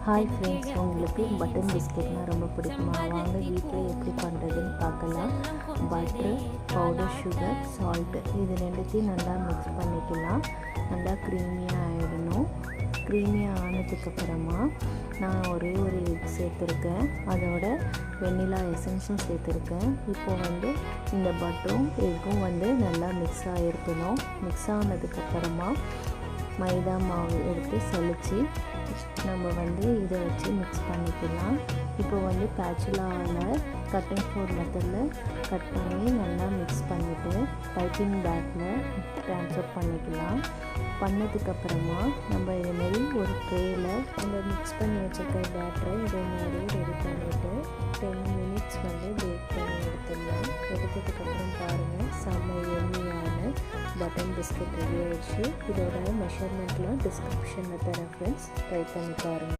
Hi friends, உங்களுக்கு button பிஸ்கெட்னால் ரொம்ப பிடிக்குமா? வாங்க வீட்டில் எப்படி பண்ணுறதுன்னு பார்க்கலாம். பட்ரு, பவுடர் சுகர், சால்ட்டு இது ரெண்டுத்தையும் நல்லா மிக்ஸ் பண்ணிக்கலாம். நல்லா க்ரீமியாக ஆகிடணும். க்ரீமியாக ஆனதுக்கப்புறமா நான் ஒரே ஒரு எக் சேர்த்துருக்கேன். அதோட வெண்ணிலா எசன்ஸும் சேர்த்துருக்கேன். இப்போது இந்த பட்டரும் எக்கும் நல்லா மிக்ஸ் ஆகிருக்கணும். மிக்ஸ் ஆனதுக்கப்புறமா மைதா மாவு எடுத்து சலித்து நம்ம இதை வச்சு மிக்ஸ் பண்ணிக்கலாம். இப்போ பேச்சுலாவில் கட்டிங் ஃபோர் மெத்தடில் கட் பண்ணி நல்லா மிக்ஸ் பண்ணிவிட்டு பைப்பிங் பேக்கில் ட்ரான்ஸ்ஃபர் பண்ணிக்கலாம். பண்ணதுக்கப்புறமா நம்ம இதுமாரி ஒரு ட்ரேயில் நம்ம மிக்ஸ் பண்ணி வச்சுருக்க பேட்டரை இதேமாரி ரெடி பண்ணிவிட்டு 10 மினிட்ஸ் பேக் பண்ணி எடுத்துடலாம். எடுத்ததுக்கப்புறம் பாருங்கள், செம்ம எம்மியான பட்டன் பிஸ்கெட் ரெடி ஆகிடுச்சு. இதோட மெஷர்மெண்ட்லாம் டிஸ்கிரிப்ஷனில் தரேன் ஃப்ரெண்ட்ஸ், ட்ரை பண்ணி பாருங்கள்.